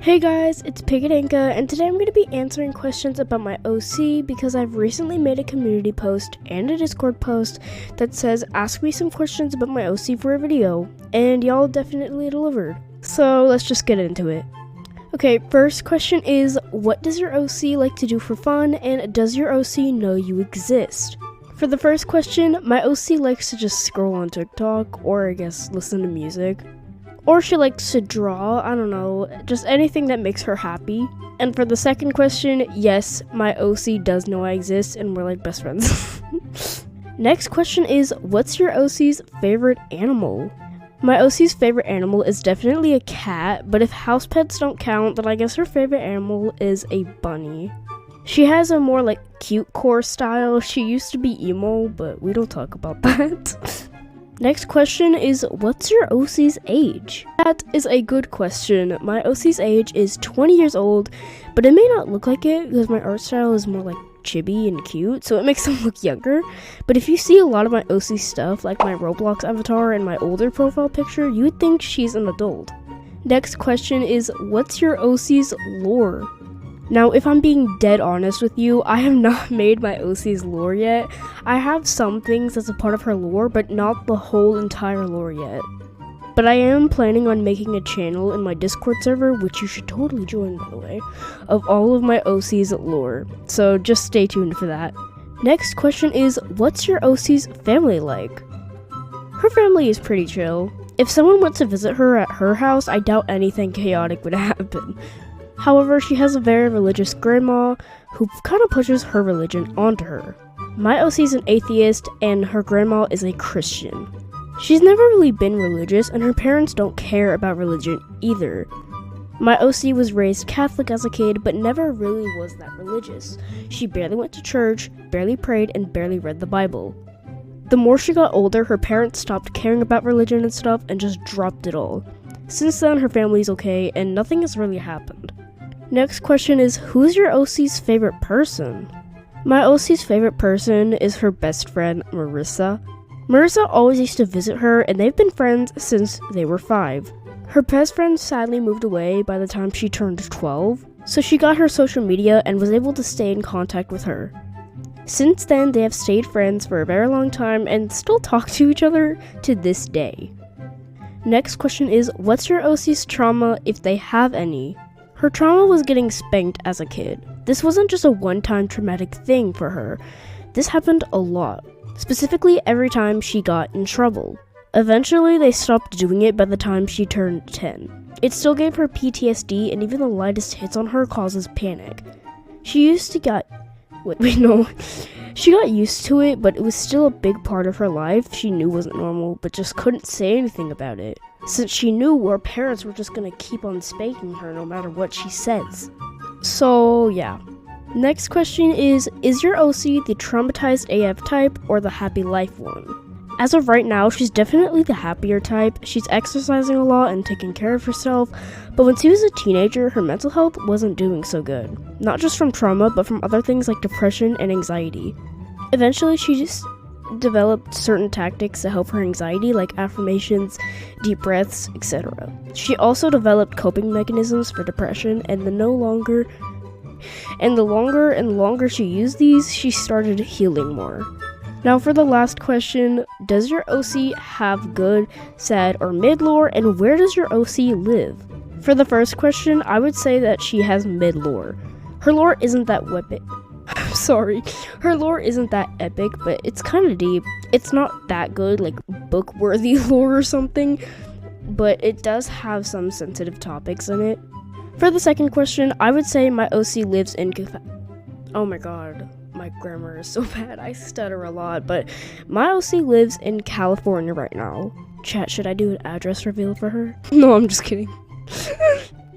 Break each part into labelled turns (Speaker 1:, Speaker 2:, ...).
Speaker 1: Hey guys, it's Pinkadinka, and today I'm going to be answering questions about my OC because I've recently made a community post and a Discord post that says ask me some questions about my OC for a video, and y'all definitely delivered. So let's just get into it. Okay, first question is, what does your OC like to do for fun, and does your OC know you exist? For the first question, my OC likes to just scroll on TikTok, or I guess listen to music. Or she likes to draw, I don't know, just anything that makes her happy. And for the second question, yes, my OC does know I exist and we're like best friends. Next question is, what's your OC's favorite animal? My OC's favorite animal is definitely a cat, but if house pets don't count, then I guess her favorite animal is a bunny. She has a more like cute core style. She used to be emo, but we don't talk about that. Next question is, what's your OC's age? That is a good question. My OC's age is 20 years old, but it may not look like it because my art style is more like chibi and cute, so it makes them look younger. But if you see a lot of my OC stuff, like my Roblox avatar and my older profile picture, you would think she's an adult. Next question is, what's your OC's lore? Now, if I'm being dead honest with you, I have not made my OC's lore yet. I have some things as a part of her lore, but not the whole entire lore yet. But I am planning on making a channel in my Discord server, which you should totally join, by the way, of all of my OC's lore. So just stay tuned for that. Next question is, what's your OC's family like? Her family is pretty chill. If someone went to visit her at her house, I doubt anything chaotic would happen. However, she has a very religious grandma who kind of pushes her religion onto her. My OC is an atheist and her grandma is a Christian. She's never really been religious and her parents don't care about religion either. My OC was raised Catholic as a kid but never really was that religious. She barely went to church, barely prayed, and barely read the Bible. The more she got older, her parents stopped caring about religion and stuff and just dropped it all. Since then, her family's okay and nothing has really happened. Next question is, who's your OC's favorite person? My OC's favorite person is her best friend, Marissa. Marissa always used to visit her, and they've been friends since they were 5. Her best friend sadly moved away by the time she turned 12, so she got her social media and was able to stay in contact with her. Since then, they have stayed friends for a very long time and still talk to each other to this day. Next question is, what's your OC's trauma if they have any? Her trauma was getting spanked as a kid. This wasn't just a one-time traumatic thing for her. This happened a lot, specifically every time she got in trouble. Eventually, they stopped doing it by the time she turned 10. It still gave her PTSD, and even the lightest hits on her causes panic. She got used to it, but it was still a big part of her life she knew wasn't normal, but just couldn't say anything about it, since she knew her parents were just gonna keep on spanking her no matter what she says. So, yeah. Next question is your OC the traumatized AF type or the happy life one? As of right now, she's definitely the happier type. She's exercising a lot and taking care of herself, but when she was a teenager, her mental health wasn't doing so good. Not just from trauma, but from other things like depression and anxiety. Eventually, she just developed certain tactics to help her anxiety, like affirmations, deep breaths, etc. She also developed coping mechanisms for depression, and the longer and longer she used these, she started healing more. Now for the last question, does your OC have good, sad, or mid lore, and where does your OC live? For the first question, I would say that she has mid lore. Her lore isn't that Her lore isn't that epic, but it's kind of deep. It's not that good, like book-worthy lore or something, but it does have some sensitive topics in it. For the second question, I would say my OC lives in Oh my god. My grammar is so bad, I stutter a lot, but my OC lives in California right now. Chat, should I do an address reveal for her? No, I'm just kidding.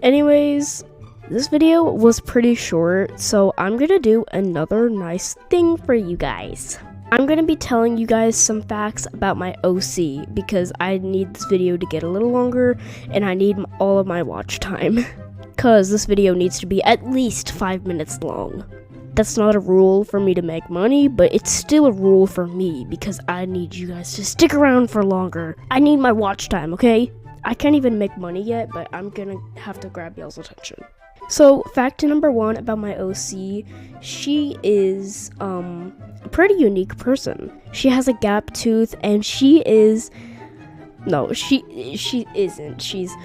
Speaker 1: Anyways, this video was pretty short, so I'm gonna do another nice thing for you guys. I'm gonna be telling you guys some facts about my OC because I need this video to get a little longer and I need all of my watch time. Cause this video needs to be at least 5 minutes long. That's not a rule for me to make money, but it's still a rule for me because I need you guys to stick around for longer. I need my watch time, okay? I can't even make money yet, but I'm gonna have to grab y'all's attention. So, fact number 1 about my OC, she is a pretty unique person. She has a gap tooth, and she isn't. She's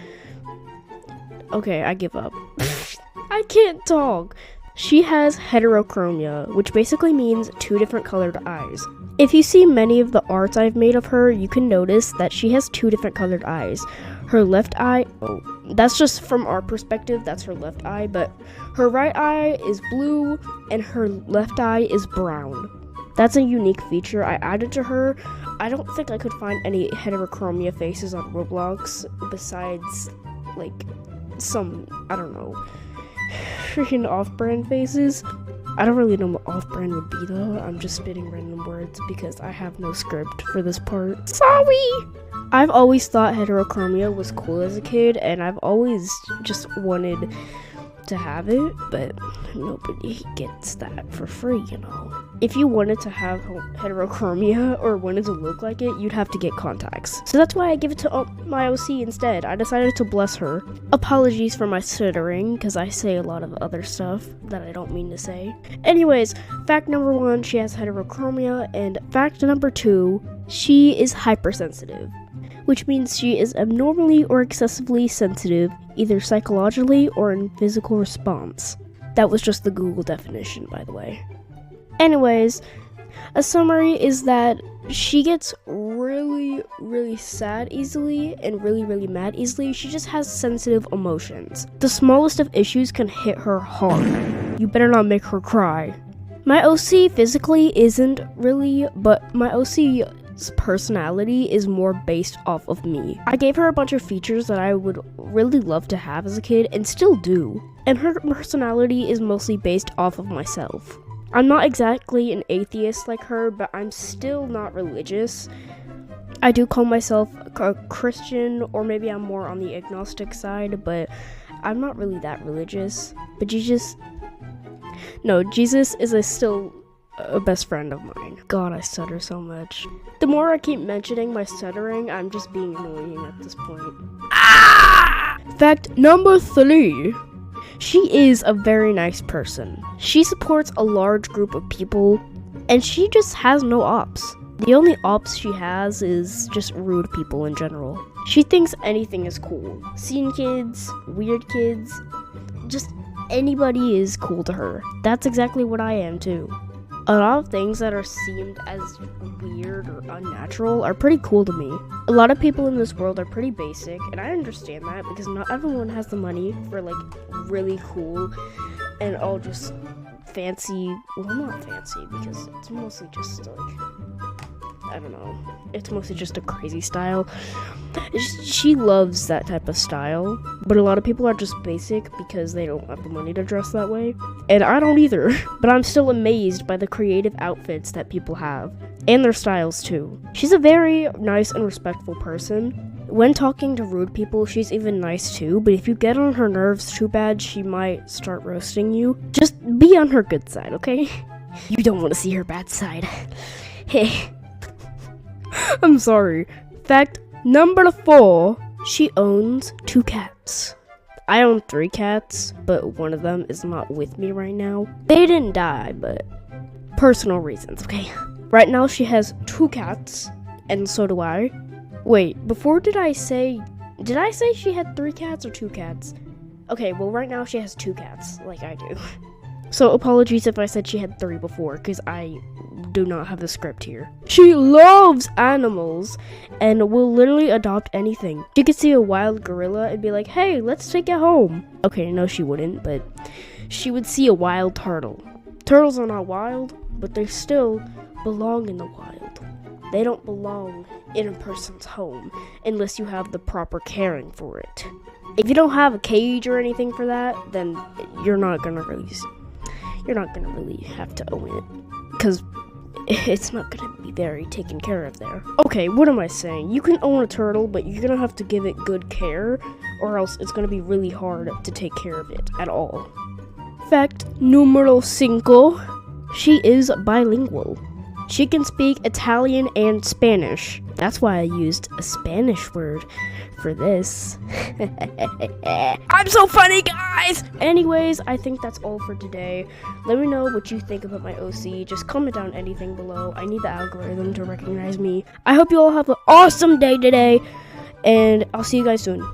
Speaker 1: okay, I give up. I can't talk. She has heterochromia, which basically means 2 different colored eyes. If you see many of the arts I've made of her, you can notice that she has 2 different colored eyes. Her left eye, that's just from our perspective, that's her left eye, but her right eye is blue and her left eye is brown. That's a unique feature I added to her. I don't think I could find any heterochromia faces on Roblox besides, like, some, I don't know, freaking off-brand faces. I don't really know what off-brand would be though. I'm just spitting random words because I have no script for this part. Sorry! I've always thought heterochromia was cool as a kid, and I've always just wanted to have it, but nobody gets that for free, you know. If you wanted to have heterochromia or wanted to look like it, you'd have to get contacts. So that's why I give it to my OC instead. I decided to bless her. Apologies for my stuttering, because I say a lot of other stuff that I don't mean to say. Anyways, fact number 1, she has heterochromia, and fact number 2, she is hypersensitive, which means she is abnormally or excessively sensitive, either psychologically or in physical response. That was just the Google definition, by the way. Anyways, a summary is that she gets really, really sad easily and really, really mad easily. She just has sensitive emotions. The smallest of issues can hit her hard. You better not make her cry. My OC physically isn't really, but my OC's personality is more based off of me. I gave her a bunch of features that I would really love to have as a kid and still do. And her personality is mostly based off of myself. I'm not exactly an atheist like her, but I'm still not religious. I do call myself a Christian, or maybe I'm more on the agnostic side, but I'm not really that religious. But Jesus is still a best friend of mine. God, I stutter so much. The more I keep mentioning my stuttering, I'm just being annoying at this point. Fact number 3. She is a very nice person. She supports a large group of people, and she just has no ops. The only ops she has is just rude people in general. She thinks anything is cool. Scene kids, weird kids, just anybody is cool to her. That's exactly what I am too. A lot of things that are seemed as weird or unnatural are pretty cool to me. A lot of people in this world are pretty basic, and I understand that because not everyone has the money for like really cool and all just fancy. Well, not fancy because it's mostly just like, I don't know, it's mostly just a crazy style. She loves that type of style, but a lot of people are just basic because they don't have the money to dress that way. And I don't either, but I'm still amazed by the creative outfits that people have, and their styles too. She's a very nice and respectful person. When talking to rude people, she's even nice too, but if you get on her nerves too bad, she might start roasting you. Just be on her good side, okay? You don't want to see her bad side. Hey. I'm sorry. Fact number 4. She owns 2 cats. I own 3 cats, but one of them is not with me right now. They didn't die, but personal reasons, okay? Right now she has 2 cats, and so do I. Wait, before did I say she had 3 cats or 2 cats? Okay, well right now she has 2 cats, like I do. So apologies if I said she had 3 before, because I do not have the script here. She loves animals and will literally adopt anything. She could see a wild gorilla and be like, hey, let's take it home. Okay, no she wouldn't, but she would see a wild turtle. Turtles are not wild, but they still belong in the wild. They don't belong in a person's home unless you have the proper caring for it. If you don't have a cage or anything for that, then you're not gonna really have to own it, because it's not gonna be very taken care of there. Okay, what am I saying? You can own a turtle, but you're gonna have to give it good care, or else it's gonna be really hard to take care of it at all. Fact numero 5. She is bilingual. She can speak Italian and Spanish. That's why I used a Spanish word for this. I'm so funny, guys! Anyways, I think that's all for today. Let me know what you think about my OC. Just comment down anything below. I need the algorithm to recognize me. I hope you all have an awesome day today, and I'll see you guys soon.